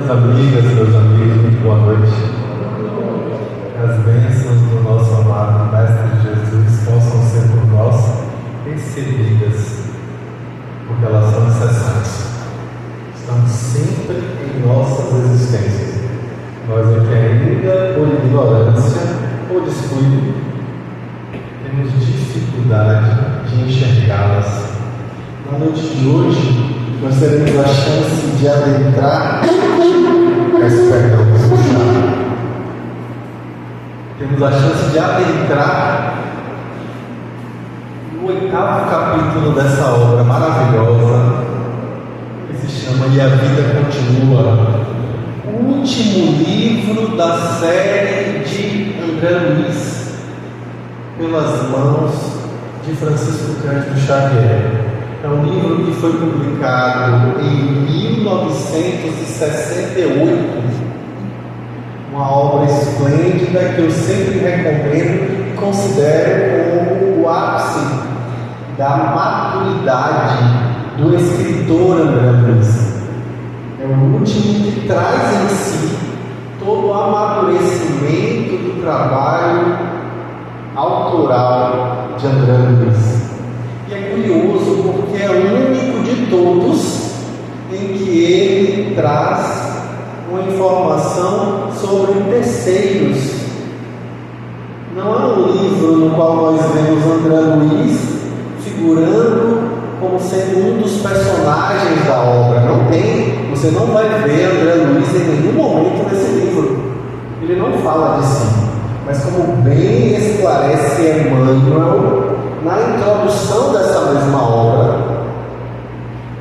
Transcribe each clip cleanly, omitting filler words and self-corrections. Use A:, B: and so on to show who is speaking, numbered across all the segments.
A: Minhas amigas, meus amigos, muito boa noite. As bênçãos do nosso amado Mestre Jesus possam ser por nós recebidas, porque elas são incessantes. Estão sempre em nossas existências. Nós aqui ainda, por ignorância ou descuido, temos dificuldade de enxergá-las. Na noite de hoje, nós teremos a chance de adentrar. Temos a chance de adentrar no 8º capítulo dessa obra maravilhosa que se chama E a Vida Continua, o último livro da série de André Luiz, pelas mãos de Francisco Cândido Xavier. É um livro que foi publicado em 1968, uma obra esplêndida que eu sempre recomendo e considero como o ápice da maturidade do escritor André Luiz. É o último que traz em si todo o amadurecimento do trabalho autoral de André Luiz. E é curioso porque é o único de todos em que ele traz uma informação sobre terceiros. Não é um livro no qual nós vemos André Luiz figurando como sendo um dos personagens da obra. Não tem, você não vai ver André Luiz em nenhum momento nesse livro. Ele não fala de si, mas como bem esclarece Emmanuel na introdução dessa mesma obra,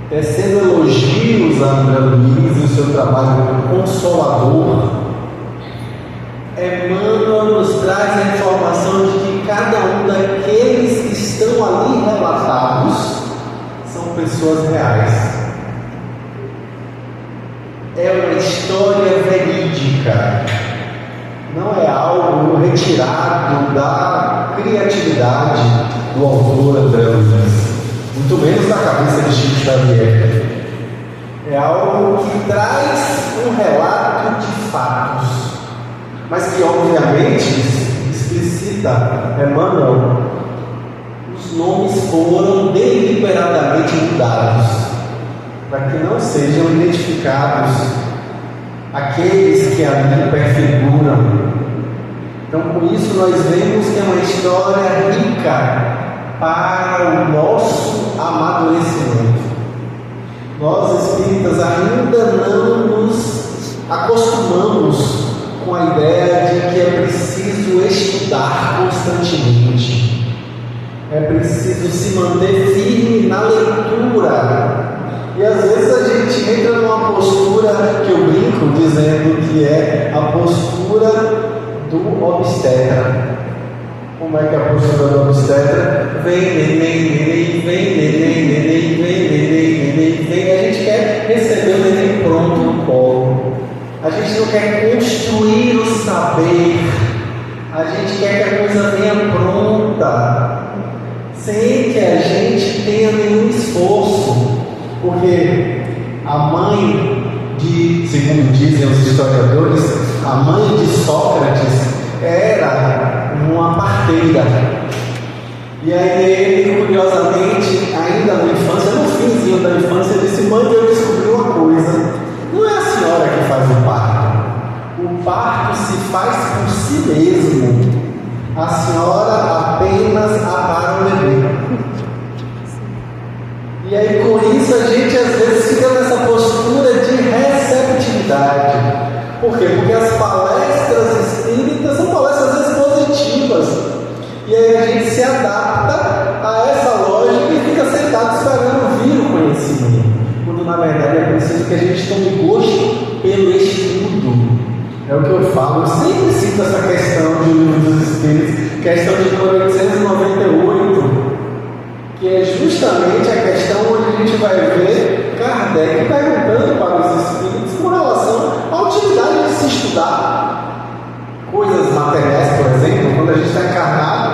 A: tecendo elogios a André Luiz e o seu trabalho consolador, Emmanuel nos traz a informação de que cada um daqueles que estão ali relatados são pessoas reais. É uma história verídica, não é algo retirado da criatividade do autor André Luiz, muito menos da cabeça de Chico Xavier. É algo que traz um relato de fatos, mas que obviamente explicita Emmanuel. Os nomes foram deliberadamente mudados para que não sejam identificados aqueles que ali perfiguram. Então, com isso, nós vemos que é uma história rica para o nosso amadurecimento. Nós espíritas ainda não nos acostumamos com a ideia de que é preciso estudar constantemente, é preciso se manter firme na leitura. E às vezes a gente entra numa postura que eu brinco dizendo que é a postura do obstetra. Como é que é a postura do obstetra? Vem neném, vem neném, neném, vem neném, neném, vem. A gente quer receber o neném pronto no colo. A gente não quer construir o saber. A gente quer que a coisa venha pronta, sem que a gente tenha nenhum esforço. Porque a mãe segundo dizem os historiadores, a mãe de Sócrates era uma parteira. E aí ele, curiosamente, ainda na infância, no finzinho da infância, disse: mãe, eu descobri uma coisa, não é a senhora que faz o parto. O parto se faz por si mesmo. A senhora apenas apara o bebê. E aí com isso a gente às vezes fica nessa postura de receptividade. Por quê? Porque as palestras espíritas são palestras às vezes positivas. E aí a gente se adapta a essa lógica e fica sentado esperando vir o conhecimento. Quando na verdade é preciso que a gente tome gosto pelo estudo. É o que eu falo, eu sempre cito essa questão de Livro dos Espíritos, questão de número 898, que é justamente a questão onde a gente vai ver Kardec perguntando para os espíritos com relação à utilidade de se estudar coisas materiais, por exemplo. Quando a gente está encarnado,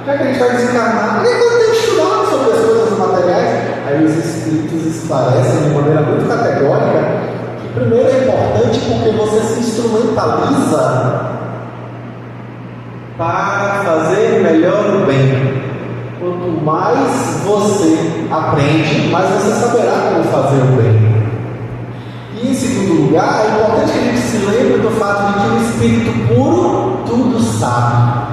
A: já que a gente vai desencarnar, por que eu tenho estudado sobre as coisas materiais? Aí os espíritos esclarecem de maneira muito categórica que Primeiro, é importante porque você se instrumentaliza para fazer melhor o bem. Quanto mais você aprende, mais você saberá como fazer o bem. E em segundo lugar, é importante que a gente se lembre do fato de que o Espírito puro tudo sabe.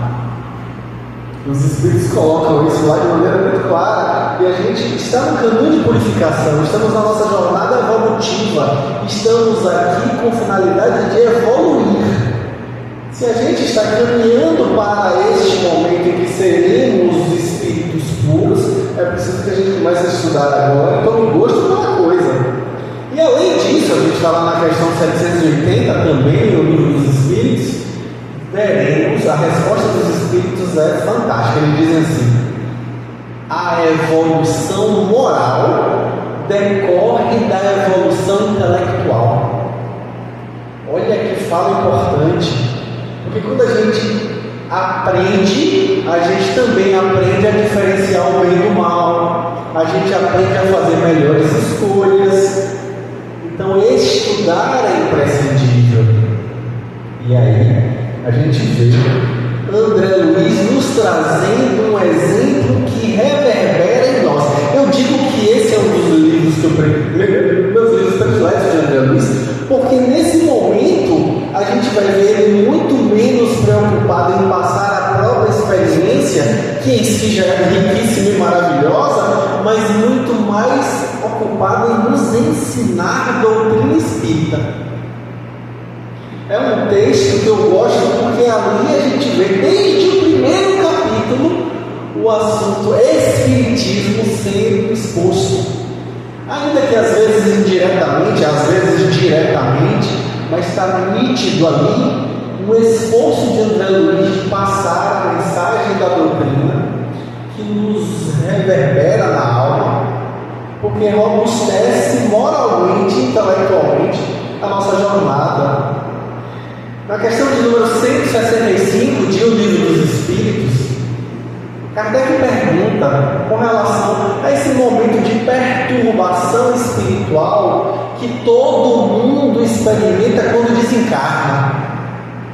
A: Os Espíritos colocam isso lá de maneira muito clara, e a gente está no caminho de purificação, estamos na nossa jornada evolutiva, estamos aqui com finalidade de evoluir. Se a gente está caminhando para este momento em que seremos os Espíritos puros, é preciso que a gente comece a estudar agora e tome gosto pela coisa. E além disso, a gente está lá na questão 780 também, no livro dos Espíritos, veremos, a resposta dos Espíritos é fantástica. Eles dizem assim: a evolução moral decorre da evolução intelectual. Olha que fala importante, porque quando a gente aprende, a gente também aprende a diferenciar o bem do mal, a gente aprende a fazer melhores escolhas. Então, estudar é imprescindível. E aí, a gente vê André Luiz nos trazendo um exemplo que reverbera em nós. Eu digo que esse é um dos livros que meus livros prediletos de André Luiz, porque nesse momento a gente vai ver ele muito menos preocupado em passar a própria experiência, que em si já é riquíssima e maravilhosa, mas muito mais ocupado em nos ensinar a doutrina espírita. É um texto que eu gosto porque ali a gente vê desde o primeiro capítulo o assunto Espiritismo sendo exposto. Ainda que às vezes indiretamente, às vezes diretamente, mas está nítido ali o esforço de André Luiz de passar a mensagem da doutrina que nos reverbera na alma, porque robustece moralmente e intelectualmente a nossa jornada. Na questão de número 165 de O Livro dos Espíritos, Kardec pergunta com relação a esse momento de perturbação espiritual que todo mundo experimenta quando desencarna.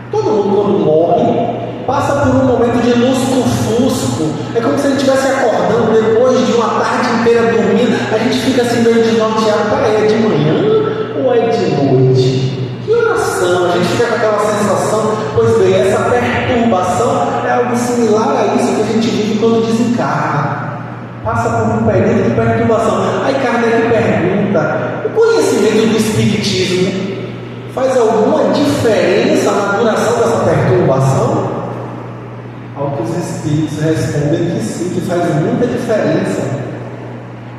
A: Todo mundo, quando morre, passa por um momento de lusco-fusco. É como se ele estivesse acordando depois de uma tarde inteira dormindo. A gente fica assim meio desnorteado: peraí, é de manhã ou é de noite? Que oração? A gente fica com aquela sensação. Pois bem, essa perturbação é algo similar a isso que a gente vive quando desencarna. Passa por um período de perturbação. Aí Kardec pergunta: o conhecimento do Espiritismo faz alguma diferença na duração dessa perturbação? Ao que os Espíritos respondem que sim, que faz muita diferença.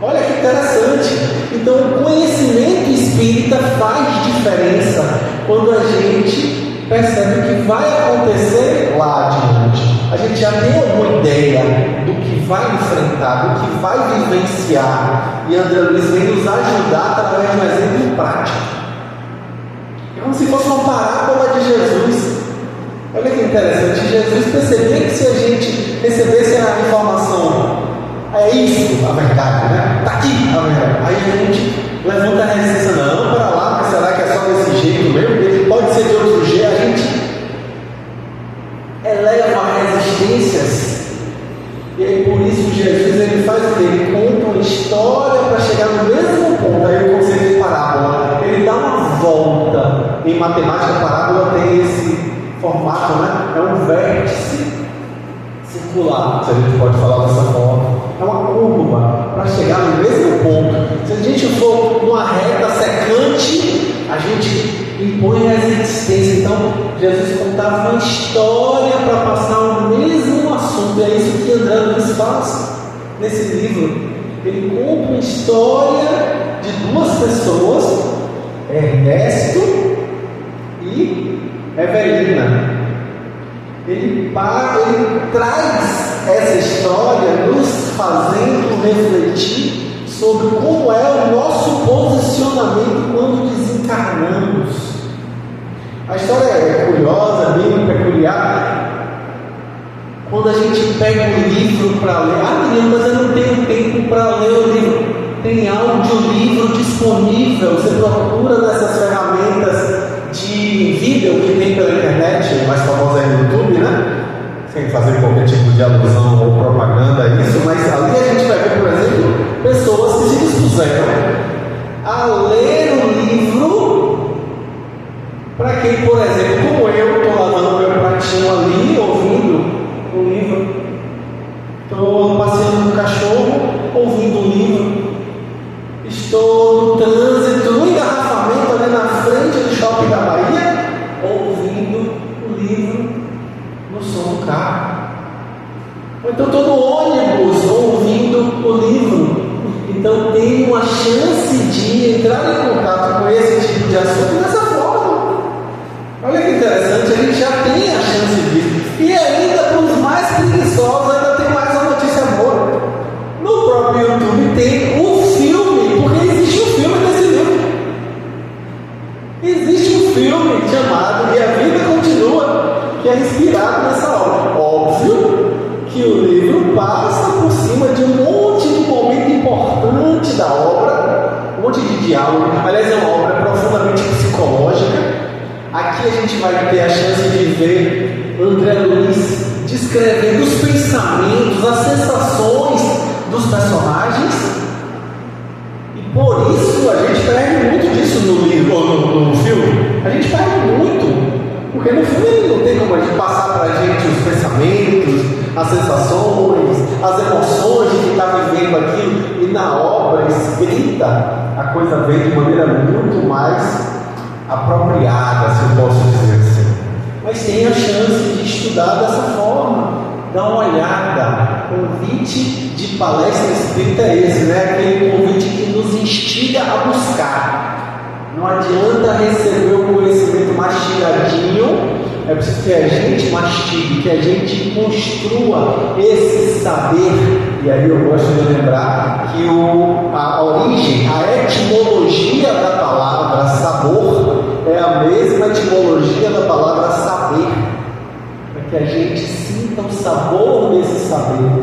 A: Olha que interessante. Então, o conhecimento espírita faz diferença quando a gente percebe o que vai acontecer lá adiante. A gente já tem alguma ideia do que vai enfrentar, do que vai vivenciar. E André Luiz vem nos ajudar através de um exemplo prático. É como se fosse uma parábola de Jesus. Olha que interessante. Jesus percebeu que se a gente recebesse a informação, é isso a verdade, né? Está aqui a verdade. Aí a gente levanta a resistência: não, para lá, mas será que é só desse jeito mesmo? Pode ser de outro jeito. A gente eleva resistências. E aí, por isso, Jesus ele faz o quê? Ele conta uma história para chegar no mesmo ponto. Aí o conceito de parábola, ele dá uma volta. Em matemática, a parábola tem esse formato, né? É um vértice circular, se a gente pode falar dessa forma. É uma curva para chegar no mesmo ponto. Se a gente for numa reta secante, a gente impõe resistência. Então, Jesus contava uma história para passar o mesmo assunto. E é isso que André Luiz faz nesse livro. Ele conta uma história de duas pessoas, Ernesto e Evelina. Ele traz essa história nos fazendo refletir sobre como é o nosso posicionamento quando desencarnamos. A história é curiosa, bem peculiar. Quando a gente pega um livro para ler, menino, mas eu não tenho tempo para ler o livro. Tem audiolivro disponível disponível, você procura nessas ferramentas de vídeo que tem pela internet, mais famosa aí no YouTube, né? Sem fazer qualquer tipo de alusão ou propaganda a isso, mas ali a gente vai ver, por exemplo, pessoas que se dispuseram a ler o livro para quem, por exemplo, como eu, estou lavando meu pratinho ali, ouvindo o livro, estou passeando com o cachorro, ouvindo o livro, estou no trânsito, no engarrafamento ali na frente do shopping da Bahia, ouvindo o livro no som do carro. Ou então estou no ônibus ouvindo o livro. Então tem uma chance de entrar em contato com esse tipo de assunto dessa forma. Olha que interessante, a gente já tem a chance disso. E ainda para os mais preguiçosos, ainda tem mais uma notícia boa. No próprio YouTube tem o filme, porque existe um filme desse livro. Existe um filme chamado E a Vida Continua, que é inspirado nessa obra. Óbvio que o livro passa por cima de um monte de momento importante da obra, um monte de diálogo. Aliás, é uma obra profundamente psicológica. Aqui a gente vai ter a chance de ver André Luiz descrevendo os pensamentos, as sensações dos personagens. E por isso a gente perde muito disso no livro ou no filme. A gente perde muito. Porque no filme não tem como a gente passar para a gente os pensamentos, as sensações, as emoções de quem está vivendo aquilo. E na obra escrita, a coisa vem de maneira muito mais apropriada, se eu posso dizer assim. Mas tem a chance de estudar dessa forma. Dá uma olhada. Convite de palestra espírita é esse, né? Aquele convite que nos instiga a buscar. Não adianta receber o conhecimento mastigadinho, é preciso que a gente mastigue, que a gente construa esse saber. E aí eu gosto de lembrar que a origem, a etimologia da palavra sabor é a mesma etimologia da palavra saber, para que a gente sinta o sabor desse saber.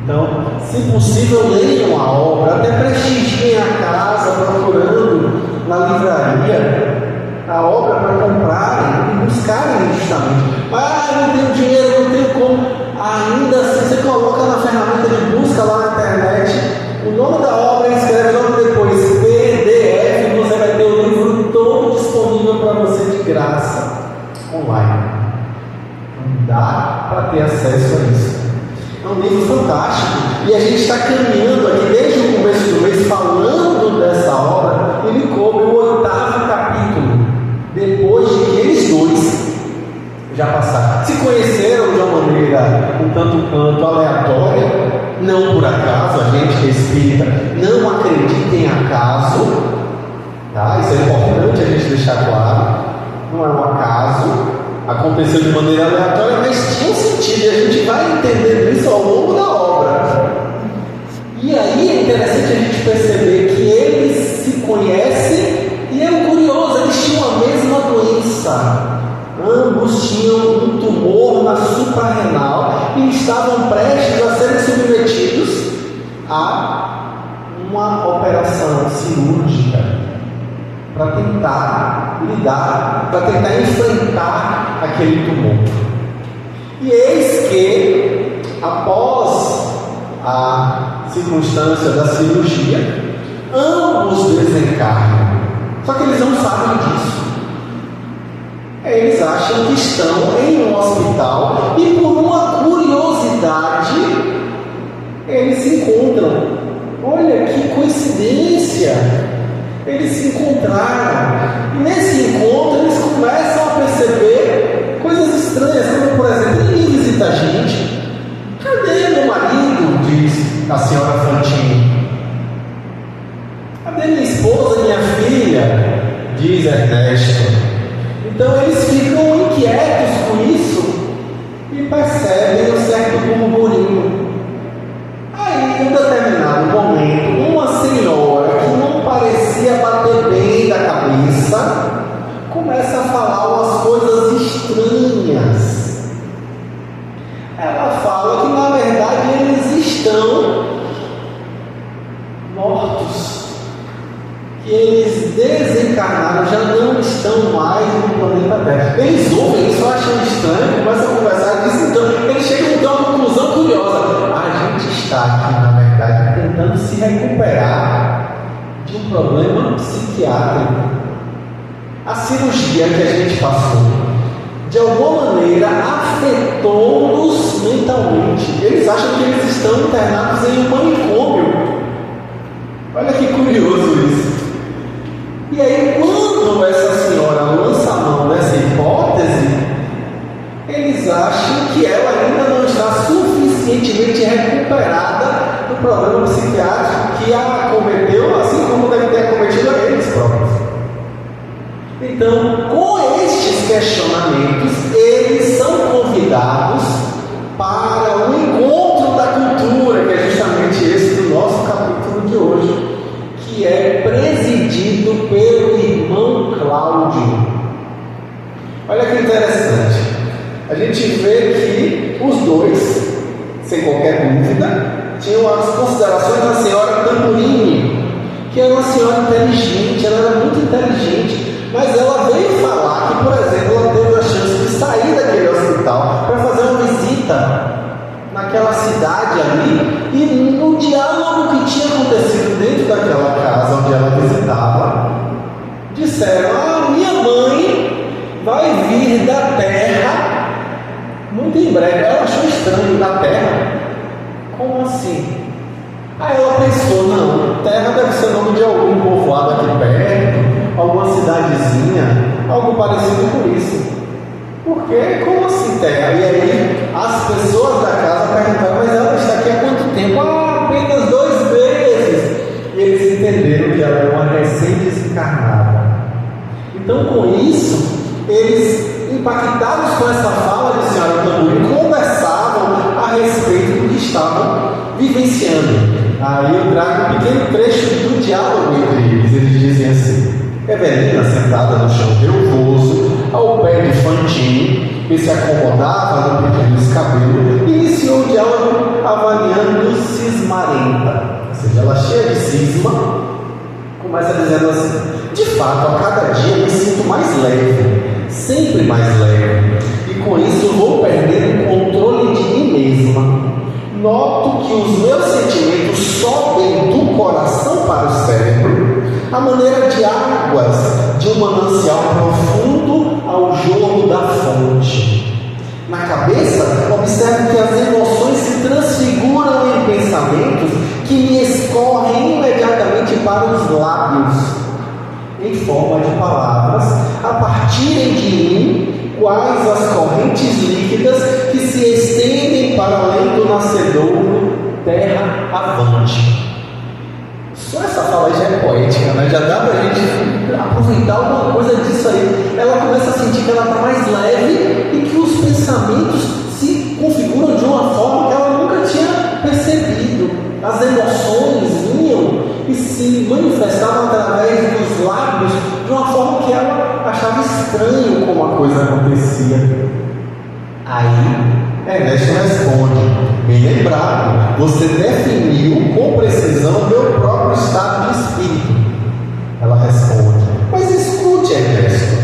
A: Então, se possível, leiam a obra, até prestigiem a casa procurando na livraria a obra para comprarem e buscarem justamente. Não tenho dinheiro, não tenho como. Ainda assim, você coloca na ferramenta de busca lá na internet o nome da obra e escreve logo depois PDF, você vai ter o livro todo disponível para você de graça online. Não dá para ter acesso a isso. É um livro fantástico e a gente está caminhando aqui desde o começo do mês falando dessa obra. Ele coube o 8º capítulo, depois de que eles dois já passaram, se conheceram de uma maneira um tanto quanto aleatória, não por acaso. A gente que é espírita não acredita em acaso, tá? Isso é importante a gente deixar claro. Não é um acaso, aconteceu de maneira aleatória, mas tinha um sentido, e a gente vai entender isso ao longo da obra. E aí é interessante a gente perceber que eles se conhecem, e é curioso, eles tinham a mesma doença. Ambos tinham um tumor na suprarrenal e estavam prestes a serem submetidos a uma operação cirúrgica para tentar lidar, para tentar enfrentar aquele tumor. E eis que, após a circunstância da cirurgia, ambos desencarnam. Só que eles não sabem disso. Eles acham que estão em um hospital e, por uma curiosidade, eles se encontram. Olha que coincidência! Eles se encontraram. E nesse encontro eles começam a perceber coisas estranhas, como, por exemplo, ninguém visita a gente. Cadê meu marido? Diz a senhora Fantini. Cadê minha esposa, minha filha? Diz Ernesto. Então eles ficam inquietos com isso e percebem um certo burburinho. Aí, em um determinado momento, uma senhora que não parecia bater bem da cabeça começa a falar umas coisas estranhas. Ela fala que na verdade eles estão mortos. encarnados já não estão mais no planeta Terra. Eles ouvem isso, acham estranho, começam a conversar e dizem, então, eles chegam então a uma conclusão curiosa. A gente está aqui, na verdade, tentando se recuperar de um problema psiquiátrico. A cirurgia que a gente passou, de alguma maneira, afetou-nos mentalmente. Eles acham que eles estão internados em um manicômio. Olha que curioso isso. E aí, quando essa senhora lança a mão nessa hipótese, eles acham que ela ainda não está suficientemente recuperada do problema psiquiátrico que a acometeu, assim como deve ter acometido a eles próprios. Então, com estes questionamentos, eles são convidados para o encontro da cultura, que é justamente esse do nosso capítulo de hoje, que é presidido pelo irmão Cláudio. Olha que interessante. A gente vê que os dois, sem qualquer dúvida, tinham as considerações da senhora Tamburini, que era uma senhora inteligente, ela era muito inteligente, mas ela veio falar que, por exemplo, ela teve a chance de sair daquele hospital para fazer uma visita naquela cidade ali, e no diálogo que tinha acontecido dentro daquela casa onde ela visitava, disseram: minha mãe vai vir da terra muito em breve. Ela achou estranho, da terra? Como assim? Aí ela pensou, não, terra deve ser nome de algum povoado aqui perto, alguma cidadezinha, algo parecido com isso. Porque, como assim terra? E aí as pessoas da casa perguntaram, mas ela está aqui há quanto tempo? Apenas 2 meses. E eles entenderam que ela é uma recém-desencarnada. Então, com isso, eles, impactados com essa fala de senhora Tamburini, conversavam a respeito do que estavam vivenciando. Aí eu trago um pequeno trecho do diálogo entre eles. Eles dizem assim: Evelina, sentada no chão nervoso, ao pé de Fantine, que se acomodava no pequeno escabelo, iniciou o diálogo avaliando cismarenta. Ou seja, ela cheia de cisma, começa dizendo assim: de fato, a cada dia me sinto mais leve, sempre mais leve, e com isso vou perder o controle de mim mesma. Noto que os meus sentimentos sobem do coração para o cérebro, à maneira de águas de um manancial profundo ao jorro da fonte. Na cabeça, observo que as emoções se transfiguram em pensamentos que me escorrem imediatamente para os lábios, em forma de palavras, a partirem de mim, quais as correntes líquidas que se estendem para além do nascedouro, terra avante. Só essa fala já é poética, né? Já dá para a gente aproveitar alguma coisa disso aí. Ela começa a sentir que ela está mais leve e que os pensamentos se configuram de uma forma que ela nunca tinha percebido. As emoções vinham e se manifestavam através dos lábios de uma forma que ela achava estranho como a coisa acontecia. Aí Ernesto responde: bem lembrado, você definiu com precisão o meu próprio estado de espírito. Ela responde: mas escute, Ernesto,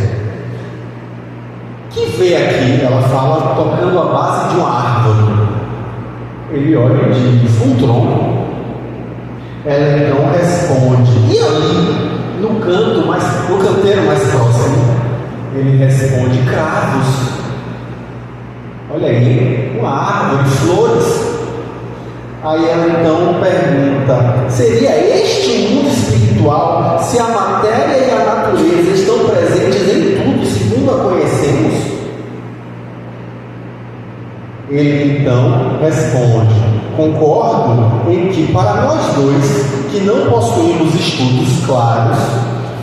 A: que vê aqui? Ela fala tocando a base de uma árvore. Ele olha e diz: um tronco. Ela então responde: e ali, no canteiro mais próximo? Ele responde: cravos. Olha aí, uma árvore, flores. Aí ela então pergunta: seria este o mundo espiritual, se a matéria e a natureza estão presentes em tudo, segundo a conhecemos? Ele então responde: concordo em que para nós dois, que não possuímos estudos claros,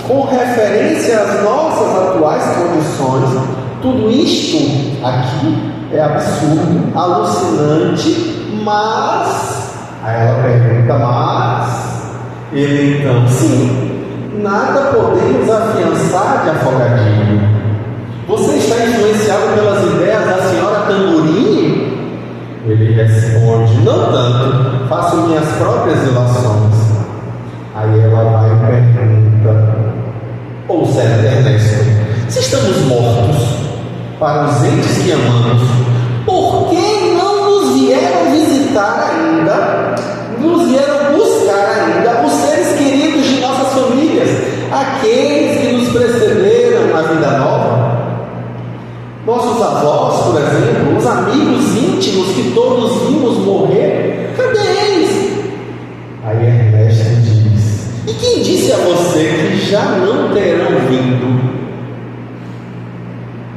A: com referência às nossas atuais condições, tudo isto aqui é absurdo, alucinante, mas... Aí ela pergunta: mas... Ele então: sim, nada podemos afiançar de Afogadilho. Você está influenciado pelas ideias da senhora Tamburini? Ele responde: não tanto, faço minhas próprias ilações. Aí ela vai e pergunta: ou será entes que amamos, por que não nos vieram visitar ainda, nos vieram buscar ainda os seres queridos de nossas famílias, aqueles que nos precederam na vida nova? Nossos avós, por exemplo, os amigos íntimos que todos vimos morrer, cadê eles? Aí Ernesto diz: e quem disse a você que já não terão vindo?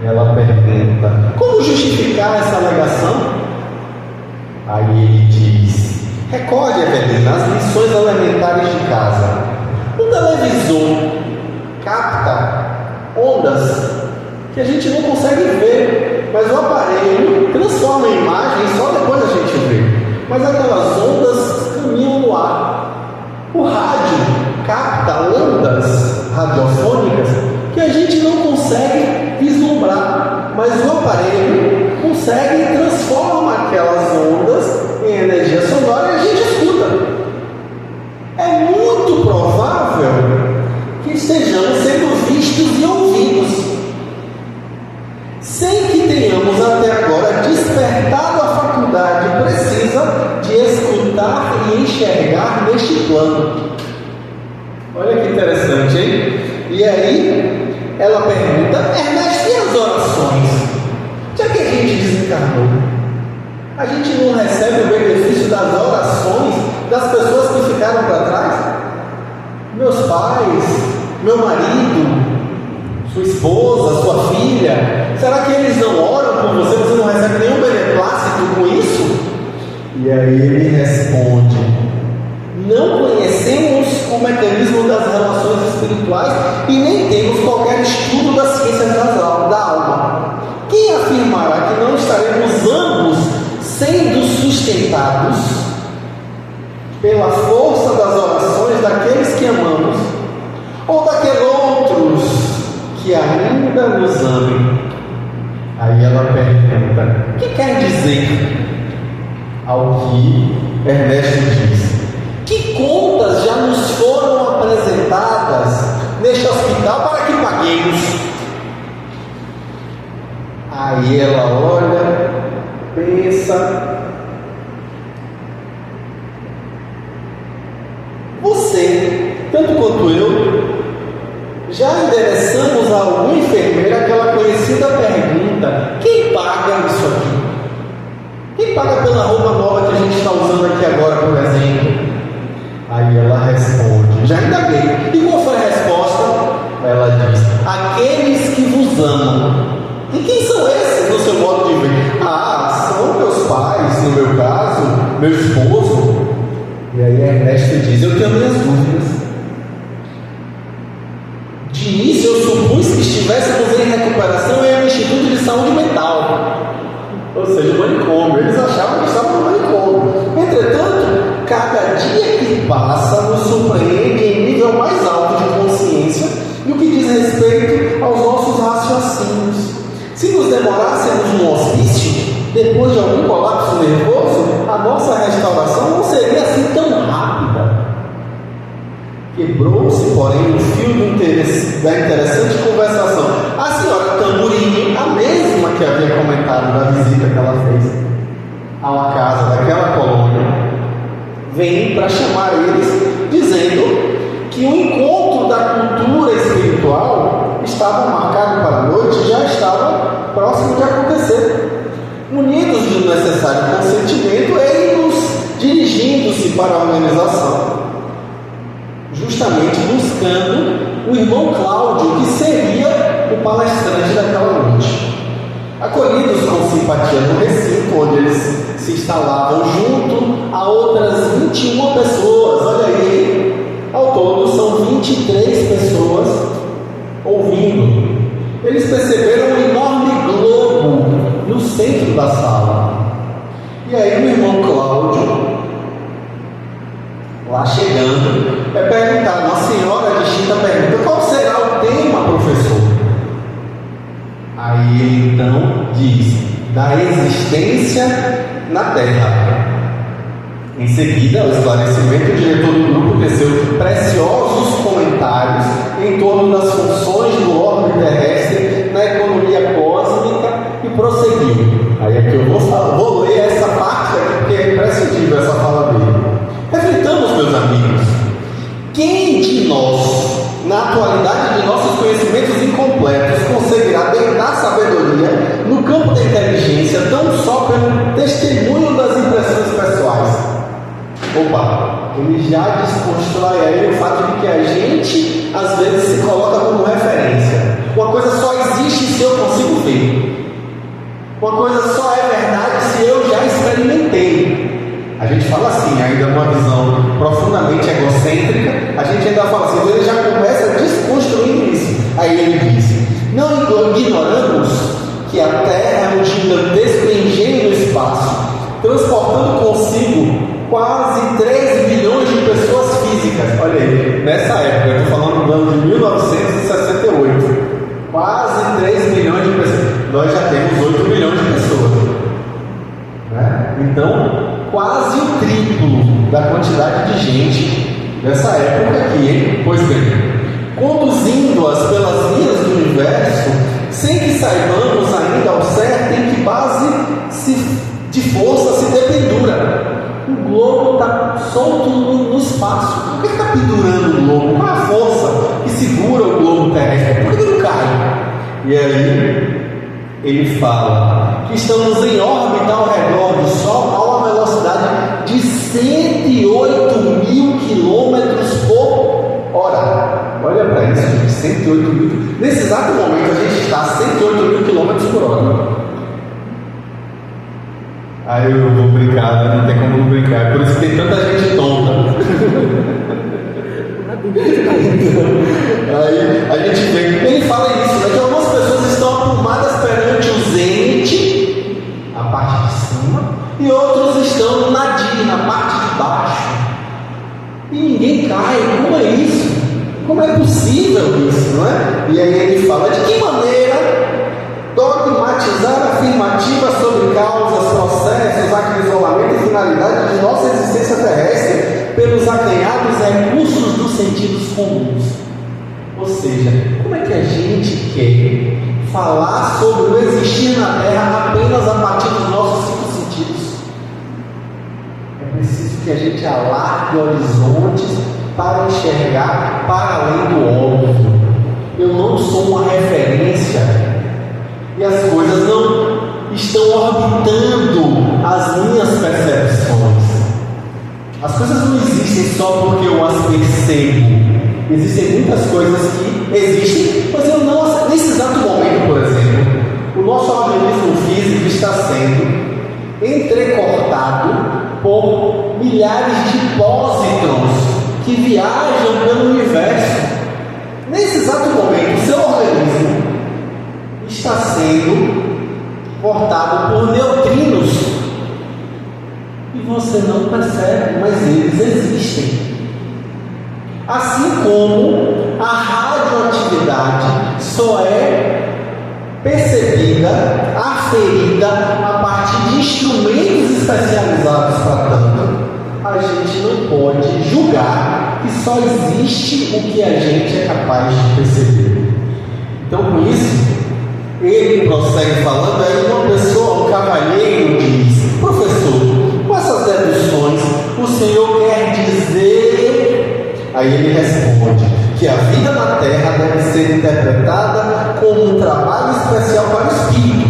A: Ela pergunta: como justificar essa alegação? Aí ele diz: recorde, Evelina, as lições elementares de casa. O televisor capta ondas que a gente não consegue ver, mas o aparelho transforma a imagem só depois a gente vê. Mas aquelas ondas caminham no ar. O rádio capta ondas radiofônicas que a gente não consegue vislumbrar, mas o aparelho consegue e transforma aquelas ondas em energia sonora e a gente escuta. É muito provável que estejamos sendo vistos e ouvidos, sem que tenhamos até agora despertado a faculdade precisa de escutar e enxergar neste plano. Olha que interessante, hein? E aí, ela pergunta: Ernesto, e as orações? Já que a gente desencarnou, a gente não recebe o benefício das orações das pessoas que ficaram para trás? Meus pais, meu marido, sua esposa, sua filha, será que eles não oram por você? Você não recebe nenhum beneplácito com isso? E aí ele responde: não conhecemos o mecanismo das relações espirituais e nem temos qualquer estudo das ciências da alma. Quem afirmará que não estaremos ambos sendo sustentados pela força das orações daqueles que amamos ou daqueles outros que ainda nos amem? Aí ela pergunta: o que quer dizer? Ao que Ernesto diz: que contas já nos foram apresentadas neste hospital para que paguemos? Aí ela olha, pensa: você, tanto quanto eu, já endereçamos a algum enfermeiro aquela conhecida pergunta: quem paga isso aqui? Quem paga pela roupa nova que a gente está usando aqui agora, por exemplo? Aí ela responde: já indaguei. E qual foi a resposta? Ela diz: aqueles que vos amam. E quem são esses no seu modo de ver? São meus pais, no meu caso, meu esposo. E aí Ernesto diz: eu tenho minhas dúvidas. De início eu supus que estivéssemos em recuperação em um instituto de saúde mental, ou seja, manicômio. Eles achavam que estavam no manicômio. Entretanto, cada dia que passa nos surpreende em nível mais alto de consciência no que diz respeito aos nossos raciocínios. Se nos demorássemos no hospício, depois de algum colapso nervoso, a nossa restauração não seria assim tão rápida. Quebrou-se, porém, o fio da interessante conversação. A senhora Tamburini, a mesma que havia comentado da visita que ela fez a uma casa daquela colônia, vem para chamar eles, dizendo que o encontro da cultura espiritual estava marcado para a noite e já estava próximo de acontecer. Unidos do necessário consentimento, eles dirigindo-se para a organização, justamente buscando o irmão Cláudio, que seria o palestrante daquela noite. Acolhidos com simpatia no recinto, onde eles se instalavam junto a outras 21 pessoas. Olha aí, ao todo são 23 pessoas ouvindo. Eles perceberam um enorme globo no centro da sala. E aí o irmão Cláudio, lá chegando, perguntaram: a senhora distinta pergunta: qual será o tema, professor? Aí ele então diz: da existência na Terra. Em seguida, o esclarecimento, o diretor do grupo teceu preciosos comentários em torno das funções do orbe terrestre na economia cósmica e prosseguiu. Aí é que eu vou ler essa parte aqui, porque é imprescindível essa fala dele. Reflitamos, meus amigos, quem de nós, na atualidade de nossos conhecimentos incompletos, conseguirá deitar sabedoria no campo da inteligência tão só pelo testemunho das impressões pessoais? Opa, ele já desconstrói aí o fato de que a gente às vezes se coloca como referência. Uma coisa só existe se eu consigo ver. Uma coisa só é verdade se eu já experimentei. A gente fala assim, ainda uma visão profundamente egocêntrica, a gente ainda fala assim, ele já começa desconstruindo isso. Aí ele diz: não ignoramos que a Terra é um gigantesco engenho no espaço, transportando consigo quase 3 bilhões de pessoas físicas. Olha aí, nessa época, eu estou falando do ano de 1968, quase 3 bilhões de pessoas. Nós já temos 8 bilhões de pessoas, né? Então, quase o triplo da quantidade de gente dessa época aqui, hein? Pois bem, conduzindo-as pelas vias do universo, sem que saibamos ainda ao certo em que base de força se dependura. O globo está solto no espaço. Por que está pendurando o globo? Qual é a força que segura o globo terrestre? Por que ele não cai? E aí ele fala que estamos em órbita ao redor do Sol a uma velocidade de 108 mil quilômetros por hora. Olha para isso, gente, 108 mil. Nesse exato momento a gente está a 108 mil quilômetros por hora. Aí eu vou brincar, né? Não tem como não brincar. Por isso que tem tanta gente tonta. Aí a gente vê, ele fala isso, né? Que algumas pessoas estão aprumadas perante o zênite, a parte de cima, e outros estão no nadir, na parte de baixo. E ninguém cai. Como é isso? Como é possível isso, não é? E aí ele fala: de que maneira dogmatizar afirmativas sobre causas, processos, acrisolamento e finalidade de nossa existência terrestre pelos acanhados recursos dos sentidos comuns? Ou seja, como é que a gente quer falar sobre o existir na Terra apenas a partir dos nossos 5 sentidos? É preciso que a gente alargue horizontes para enxergar para além do óbvio. Eu não sou uma referência e as coisas não estão orbitando as minhas percepções. As coisas não existem só porque eu as percebo. Existem muitas coisas que existem, mas eu não. Nesse exato momento, por exemplo, o nosso organismo físico está sendo entrecortado por milhares de pósitrons que viajam pelo universo. Nesse exato momento, o seu organismo está sendo cortado por neutrinos e você não percebe, mas eles existem. Assim como a radioatividade só é percebida, aferida a partir de instrumentos especializados para tanto, a gente não pode julgar que só existe o que a gente é capaz de perceber. Então, com isso, ele prossegue falando, aí uma pessoa, um cavalheiro, diz: professor, com essas deduções, o senhor quer dizer? Aí ele responde que a vida na Terra deve ser interpretada como um trabalho especial para o espírito.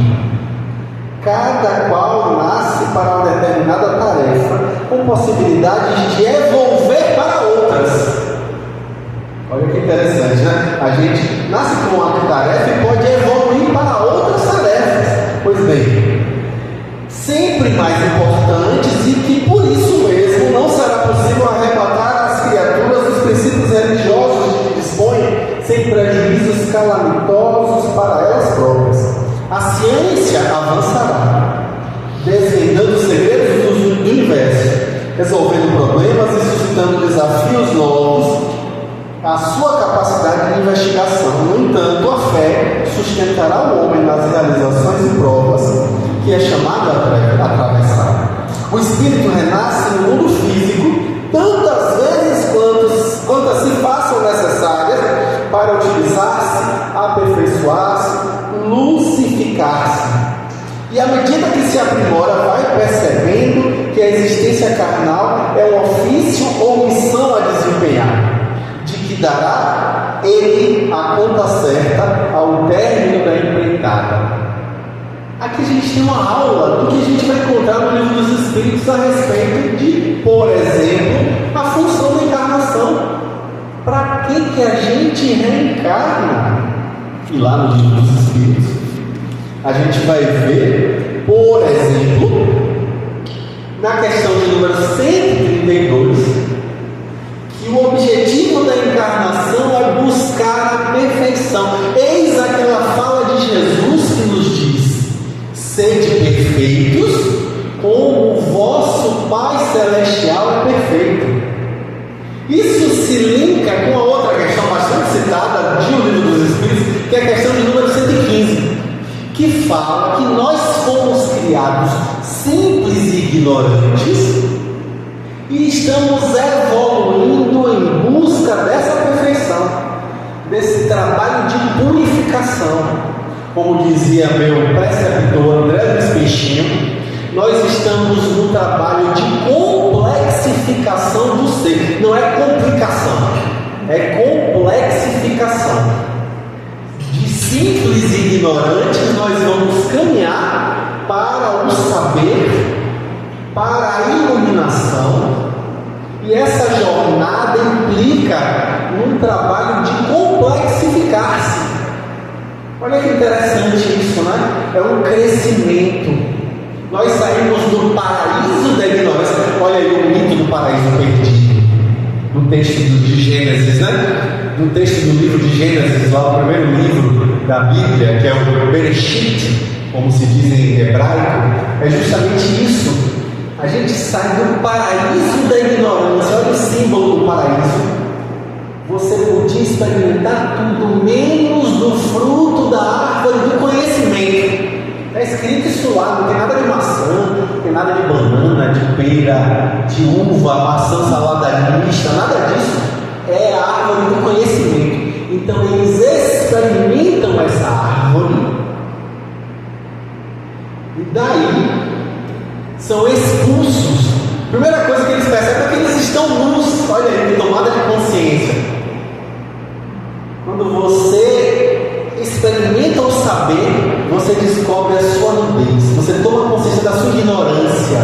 A: Cada qual nasce para uma determinada tarefa, com possibilidades de evolver para outras. Olha que interessante, né? A gente nasce com uma tarefa e pode evoluir para outras tarefas. Pois bem, sempre mais importantes, e que por isso mesmo não será possível arrebatar às criaturas os princípios religiosos de que dispõem, sem prejuízos calamitosos para elas próprias. A ciência avançará, desvendando os segredos do universo, resolvendo problemas e suscitando desafios novos à sua capacidade de investigação. No entanto, a fé sustentará o homem nas realizações e provas que é chamado a atravessar. O espírito renasce no mundo físico tantas vezes quantas se façam necessárias para utilizar-se, aperfeiçoar-se, lucificar-se. aprimora, vai percebendo que a existência carnal é um ofício ou missão a desempenhar, de que dará ele a conta certa ao término da empreitada. Aqui a gente tem uma aula do que a gente vai encontrar no Livro dos Espíritos a respeito de, por exemplo, a função da encarnação. Para que a gente reencarna? E lá no Livro dos Espíritos a gente vai ver, por exemplo, na questão de número 132, que o objetivo da encarnação é buscar a perfeição. Eis aquela fala de Jesus que nos diz: sede perfeitos, como o vosso Pai Celestial é perfeito. Isso se linka com a outra questão bastante citada de O Livro dos Espíritos, que é a questão de número 115, que fala que nós fomos criados simples e ignorantes e estamos evoluindo em busca dessa perfeição, desse trabalho de purificação. Como dizia meu preceptor André Luiz Peixinho, nós estamos no trabalho de complexificação do ser. Não é complicação, é complexificação. De simples e ignorantes nós vamos caminhar para o saber, para a iluminação. E essa jornada implica num trabalho de complexificar-se. Olha que interessante isso, né? É um crescimento. Nós saímos do paraíso da ignorância. Olha aí o mito do paraíso perdido, do texto de Gênesis, né? Do texto do livro de Gênesis, lá o primeiro livro da Bíblia, que é o Bereshit, como se diz em hebraico. É justamente isso. A gente sai do paraíso da ignorância. Olha o símbolo do paraíso. Você podia experimentar tudo menos do fruto da árvore do conhecimento. Está escrito isso lá, não tem nada de maçã, não tem nada de banana, de pera, de uva, maçã salada mista, nada disso. É a árvore do conhecimento. Então eles experimentam essa árvore e daí são expulsos. Primeira coisa que eles percebem é que eles estão nus. Olha aí, tomada de consciência. Quando você experimenta o saber, você descobre a sua nudez. Você toma consciência da sua ignorância.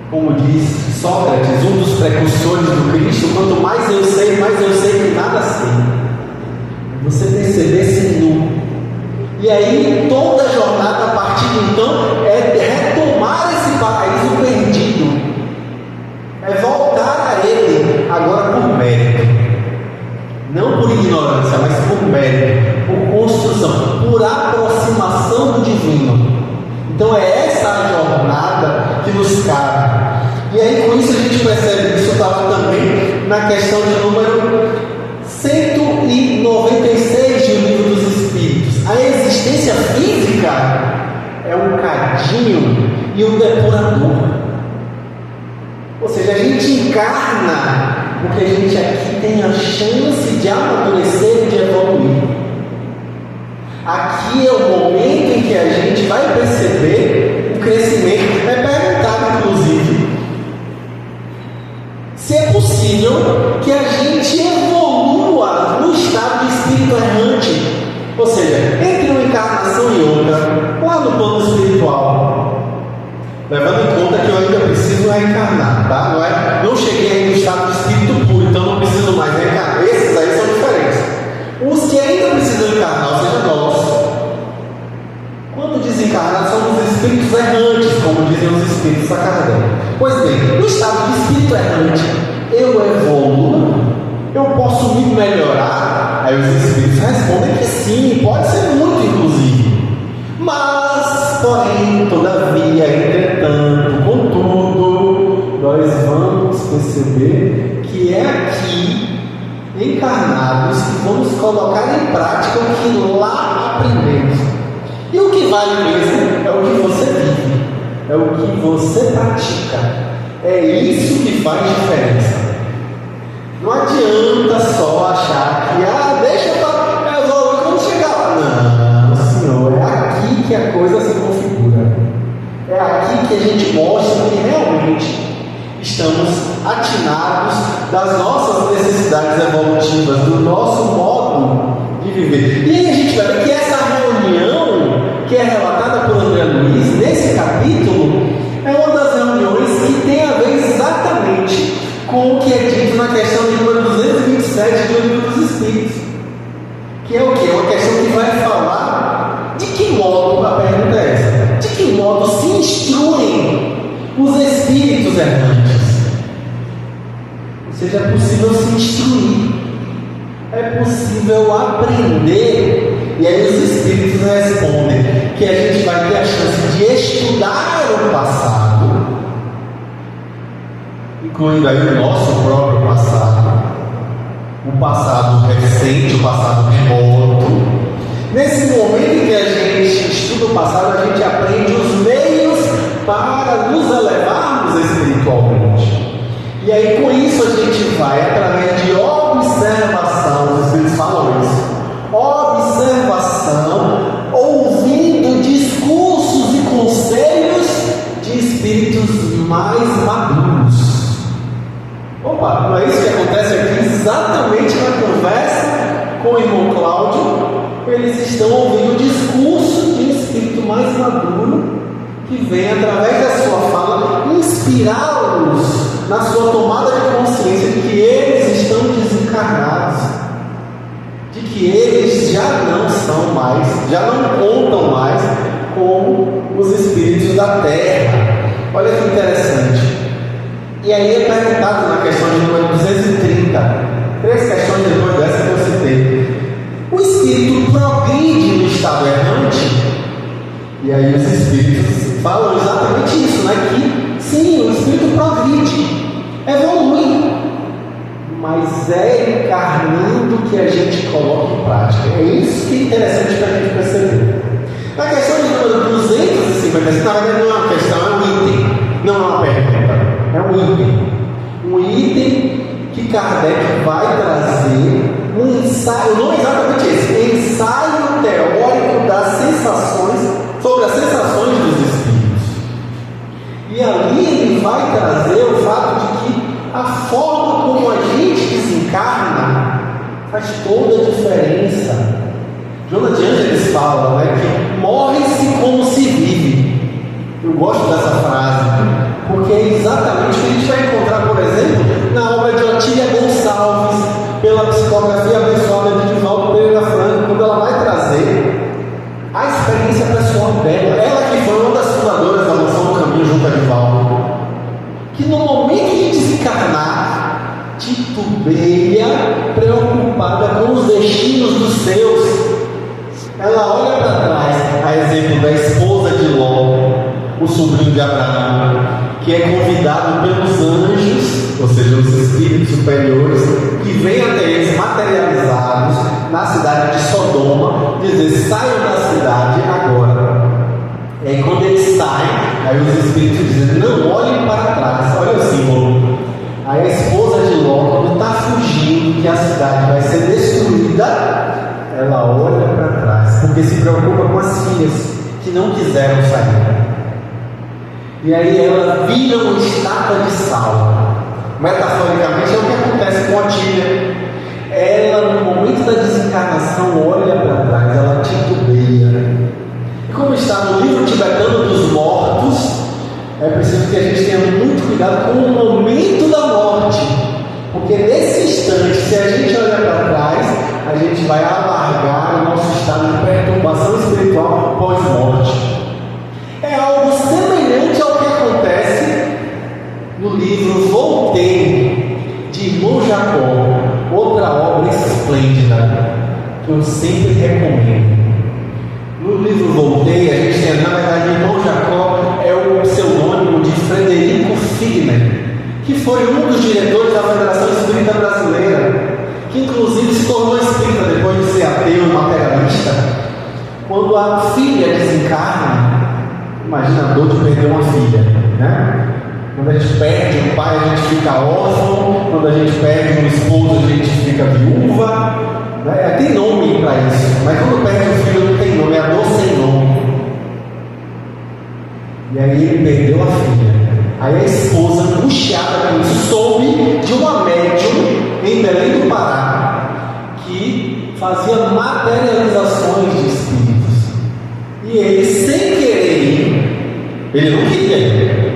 A: Como diz Sócrates, um dos precursores do Cristo: quanto mais eu sei que nada sei. Você perceber-se nu. E aí toda a jornada a partir de então é retomar esse paraíso perdido. É voltar a ele, agora por mérito. Não por ignorância, mas por mérito, por construção, por aproximação do divino. Então é essa a jornada que nos cabe. E aí com isso a gente percebe, isso está lá também na questão de número 196 do Livro dos Espíritos. A existência física é um cadinho e um depurador. Ou seja, a gente encarna porque a gente aqui tem a chance de amadurecer e de evoluir. Aqui é o momento em que a gente vai perceber o crescimento. É perguntado, inclusive, se é possível que a gente evolua no estado de espírito errante. Ou seja, entre uma encarnação e outra, lá no plano espiritual. Levando em conta que eu ainda preciso reencarnar, tá? Não cheguei ainda no estado de espírito puro, então não preciso mais reencarnar. Esses aí são diferentes. Os que ainda precisam encarnar, ou seja, nós, quando desencarnar, somos espíritos errantes, como dizem os espíritos a Kardec. Pois bem, no estado de espírito errante, eu evoluo, eu posso me melhorar? Aí os espíritos respondem que sim, pode ser muito, inclusive. Mas, porém, todavia, entretanto, contudo, nós vamos perceber que é aqui, encarnados, que vamos colocar em prática o que lá aprendemos. E o que vale mesmo é o que você vive, é o que você pratica. É isso que faz diferença. Não adianta só achar que, deixa para evoluir quando chegar lá. Não, senhor, é aqui que a coisa se configura. É aqui que a gente mostra que realmente estamos atinados das nossas necessidades evolutivas, do nosso modo de viver. E aí a gente vai ver que essa reunião que é relatada por André Luiz nesse capítulo é uma das reuniões que tem a ver exatamente com o que é dito na questão de número 227 do Livro dos Espíritos, que é o quê? É uma questão que vai falar de que modo, a pergunta é essa, de que modo se instruem os espíritos errantes. Ou seja, é possível se instruir, é possível aprender. E aí os espíritos respondem que a gente vai ter a chance de estudar o passado, incluindo aí o nosso próprio passado, o passado recente, o passado remoto. Nesse momento em que a gente estuda o passado, a gente aprende os meios para nos elevarmos espiritualmente. E aí com isso a gente vai, através de observação, os Espíritos falam isso, observação, ouvindo discursos e conselhos de espíritos mais maduros. Opa, não é isso que acontece aqui exatamente na conversa com o irmão Cláudio? Eles estão ouvindo o discurso de um espírito mais maduro, que vem através da sua fala inspirá-los na sua tomada de consciência de que eles estão desencarnados, de que eles já não são mais, já não contam mais como os espíritos da Terra. Olha que interessante. E aí é perguntado na questão de número 230, 3 questões depois dessa que eu citei: o espírito progride no estado errante? E aí os espíritos falam exatamente isso, né? Que sim, o espírito progride, evolui, mas é encarnando que a gente coloca em prática. É isso que é interessante para a gente perceber. Na questão de número 255, na verdade não é uma questão, é um item, não é uma pergunta, é um item. Um item que Kardec vai trazer um ensaio, não exatamente esse, ensaio teórico das sensações, sobre as sensações dos espíritos. E ali ele vai trazer o fato de que a forma como a gente desencarna faz toda a diferença. Joana de Ângeles fala, né, que morre-se como se vive. Eu gosto dessa frase, porque é exatamente o que a gente vai encontrar, por exemplo, na obra de Otília Gonçalves, pela psicografia abençoada de Divaldo Pereira Franco, quando ela vai trazer a experiência pessoal dela, ela que foi uma das fundadoras da Mansão do Caminho junto a Divaldo, que no momento de desencarnar, titubeia, preocupada com os destinos dos seus. Ela olha para trás, a exemplo da esposa de Ló, o sobrinho de Abraão, que é convidado pelos anjos, ou seja, os espíritos superiores, que vêm até eles materializados na cidade de Sodoma, dizer: saiam da cidade agora. E aí quando eles saem, aí os espíritos dizem: não olhem para trás. Olha o símbolo. Aí a esposa de Ló, quando está fugindo que a cidade vai ser destruída, ela olha para trás, porque se preocupa com as filhas que não quiseram sair. E aí ela vira uma estátua de sal. Metaforicamente é o que acontece com a Otília. Ela, no momento da desencarnação, olha para trás, ela titubeia. E como está no livro tibetano dos mortos, é preciso que a gente tenha muito cuidado com o momento da morte, porque nesse instante, se a gente olhar para trás, a gente vai alargar o nosso estado de perturbação espiritual pós-morte. É algo semelhante ao que acontece no livro Voltei, de Irmão Jacó, outra obra esplêndida que eu sempre recomendo. No livro Voltei, a gente tem, na verdade, Irmão Jacó é o pseudônimo de Frederico Figner, que foi um dos diretores da Federação Espírita Brasileira, que inclusive se tornou espírita depois de ser ateu e materialista. Quando a filha desencarna, imagina a dor de perder uma filha, né? Quando a gente perde um pai, a gente fica órfão. Quando a gente perde um esposo, a gente fica viúva, né? Tem nome para isso, mas quando perde um filho não tem nome, é a dor sem nome. E aí ele perdeu a filha. Aí a esposa, angustiada com isso, soube de uma médium em Belém do Pará que fazia materializações de espíritos. E ele, sem querer ir, ele não queria ir,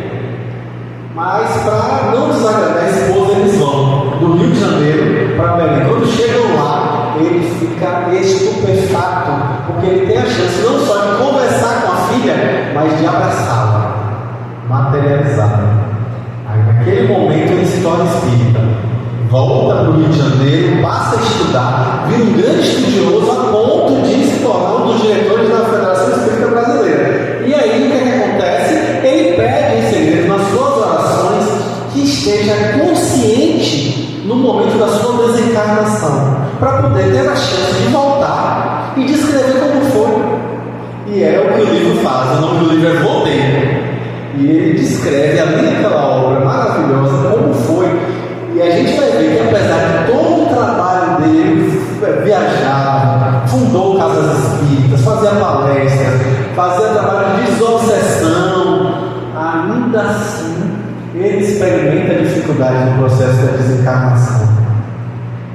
A: mas para não desagradar a esposa, eles vão do Rio de Janeiro para Belém. Quando chegam lá, ele fica estupefato, porque ele tem a chance não só de conversar com a filha, mas de abraçá-la, materializá-la. Aí naquele momento ele se torna espírita, volta para o Rio de Janeiro, passa a estudar, vira um grande estudioso a ponto de se tornar um dos diretores da Federação Espírita Brasileira. E aí o que acontece? Ele pede em segredo nas suas orações que esteja consciente no momento da sua desencarnação, para poder ter a chance de voltar e descrever como foi. E é o que o livro faz. O nome do livro é Voltei. E ele descreve ali naquela obra maravilhosa como foi. E a gente vai ver que, apesar de todo o trabalho dele, viajar, fundou casas espíritas, fazia palestras, fazia trabalho de desobsessão, ainda assim ele experimenta dificuldade no processo da desencarnação.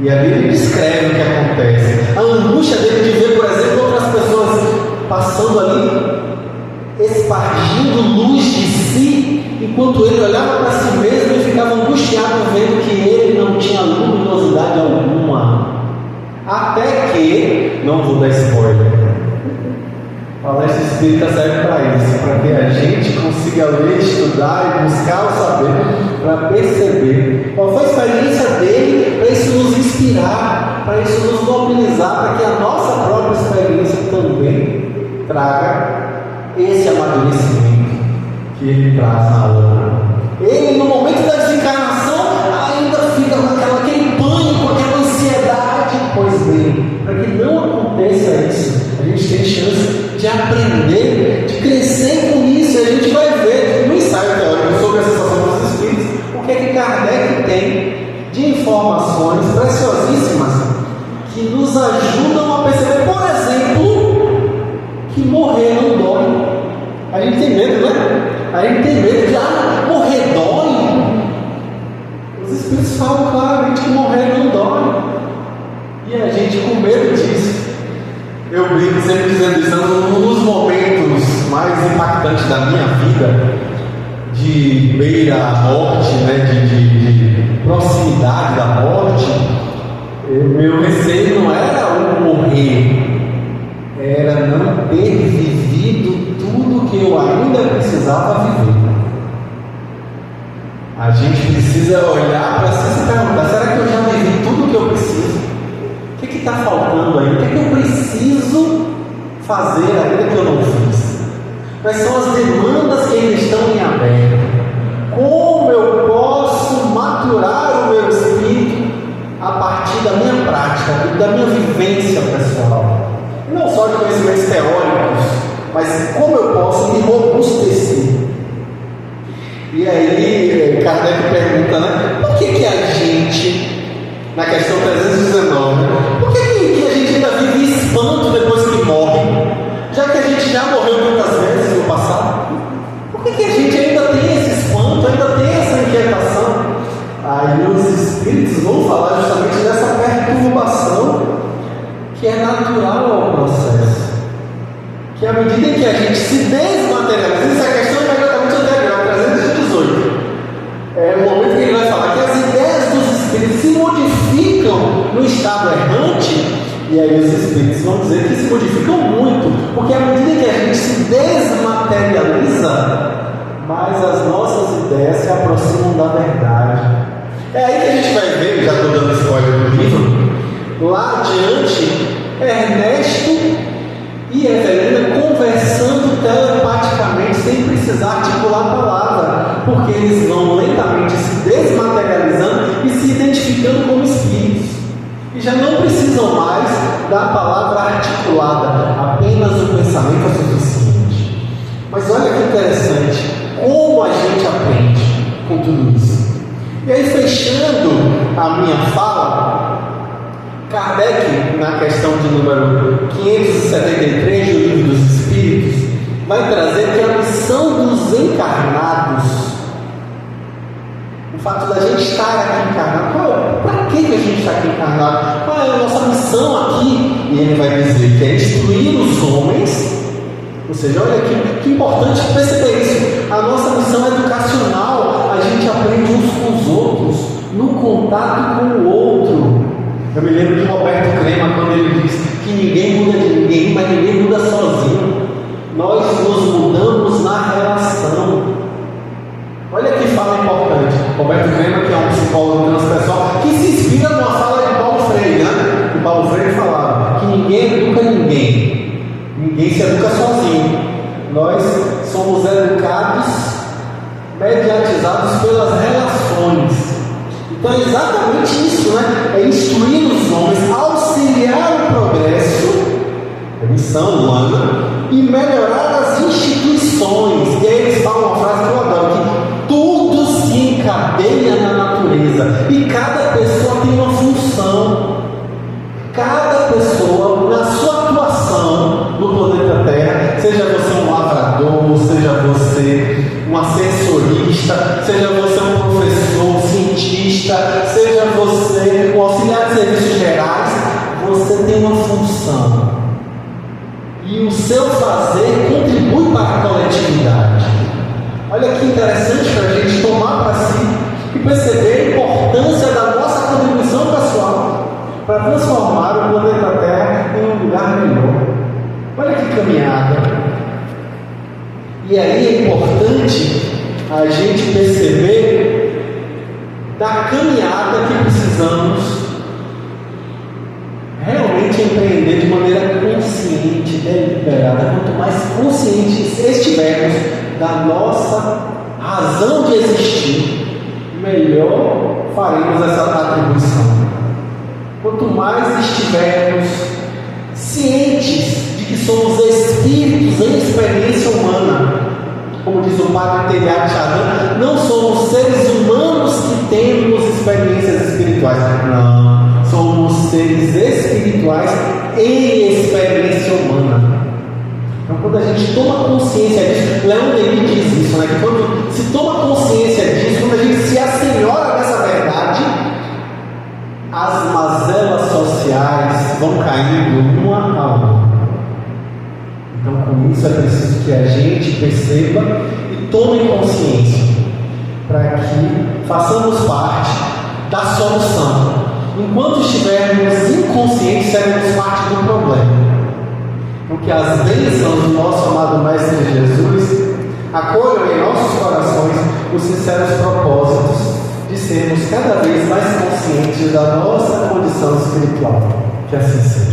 A: E ali ele descreve o que acontece, a angústia dele de ver, por exemplo, outras pessoas passando ali, espargindo luz de si, enquanto ele olhava para si mesmo e ficava angustiado vendo que ele não tinha luminosidade alguma. Até que, não vou dar spoiler, a palestra espírita serve para isso, para que a gente consiga ler, estudar e buscar o saber, para perceber qual foi a experiência dele, para isso nos inspirar, para isso nos mobilizar, para que a nossa própria experiência também traga esse amadurecimento que ele traz na obra. Ele, no momento da desencarnação, ainda fica com aquele pânico, aquela ansiedade. Pois bem, para que não aconteça isso, a gente tem chance de aprender, de crescer com isso. E a gente vai ver no ensaio teórico sobre a sensação dos espíritos o que é que Kardec tem de informações preciosíssimas que nos ajudam a perceber, por exemplo, que morrer não dói. A gente tem medo, né? A gente tem medo de morrer dói. Os espíritos falam claramente que morrer não dói. E a gente com medo disso. Eu brinco sempre dizendo isso, um dos momentos mais impactantes da minha vida, de beira à morte, né? de proximidade da morte, meu receio não era o morrer, era não ter vivido tudo que eu ainda precisava viver. A gente precisa olhar para si e se perguntar: será que eu já vivi tudo que eu preciso? O que está faltando aí? O que eu preciso fazer ainda que eu não fiz? Quais são as demandas que ainda estão em aberto? Como eu posso maturar o meu espírito a partir da minha prática, da minha vivência pessoal? Não só de conhecimentos teóricos, mas como eu posso me robustecer? E aí Kardec pergunta, né? Por que a gente, na questão 319, por que a gente ainda vive espanto depois que morre? Já que a gente já morreu tantas vezes no passado, por que a gente ainda tem esse espanto, ainda tem essa inquietação? Aí os espíritos vão falar justamente dessa perturbação que é natural ao processo, que à medida em que a gente se desmaterializa, essa questão é imediatamente anterior, 318, é o momento que ele vai falar que as ideias dos espíritos se modificam no estado errante. E aí os espíritos vão dizer que se modificam muito, porque à medida que a gente se desmaterializa, mais as nossas ideias se aproximam da verdade. É aí que a gente vai ver, já estou dando spoiler do livro, lá adiante, Ernesto e Evelina conversando telepaticamente, sem precisar articular a palavra, porque eles vão lentamente se desmaterializando e se identificando como espíritos. E já não precisam mais da palavra articulada, apenas o pensamento é suficiente. Mas olha que interessante, como a gente aprende com tudo isso. E aí, fechando a minha fala, Kardec, na questão de número 573 do Livro dos Espíritos, vai trazer que a missão dos encarnados, o fato da gente estar aqui encarnado, para que a gente está aqui encarnado? Qual é a nossa missão aqui? E ele vai dizer que é instruir os homens. Ou seja, olha que importante perceber isso. A nossa missão educacional, a gente aprende uns com os outros, no contato com o outro. Eu me lembro de Roberto Crema, quando ele diz que ninguém muda de ninguém, mas ninguém muda sozinho. Nós nos mudamos na relação. Olha que fala importante. Roberto Crema, que é um psicólogo transpessoal, que se inspira numa fala de Paulo Freire, né? Que Paulo Freire falava que ninguém educa ninguém. Ninguém se educa sozinho. Nós somos educados, mediatizados pelas relações. Então é exatamente isso, né? É instruir os homens, auxiliar o progresso, a missão humana, e melhorar as instituições. E aí eles falam uma frase que eu adoro, que tudo se encadeia na natureza. E cada pessoa tem uma função. Cada pessoa, na sua atuação no planeta Terra, seja você um lavrador, seja você um assessorista, seja você um professor, um cientista, seja você um auxiliar de serviços gerais, você tem uma função. E o seu fazer contribui para a coletividade. Olha que interessante para a gente tomar para si e perceber a importância da nossa contribuição pessoal para transformar o planeta Terra em um lugar melhor. Olha que caminhada. E aí é importante a gente perceber da caminhada que precisamos realmente empreender de maneira consciente, deliberada. Quanto mais conscientes estivermos da nossa razão de existir, melhor faremos essa atribuição. Quanto mais estivermos cientes de que somos espíritos em experiência humana, como diz o Padre Teilhard de Chardin, não somos seres humanos que temos experiências espirituais. Não, somos seres espirituais em experiência humana. Então, quando a gente toma consciência disso, Leon Denis diz isso, né? Que quando se toma consciência disso, quando a gente se assenhora dessa verdade, as mazelas sociais vão caindo uma a uma. Então, com isso é preciso que a gente perceba e tome consciência, para que façamos parte da solução. Enquanto estivermos inconscientes, seremos parte do problema. Porque as bênçãos do nosso amado Mestre Jesus acolham em nossos corações os sinceros propósitos de sermos cada vez mais conscientes da nossa condição espiritual. Que assim seja.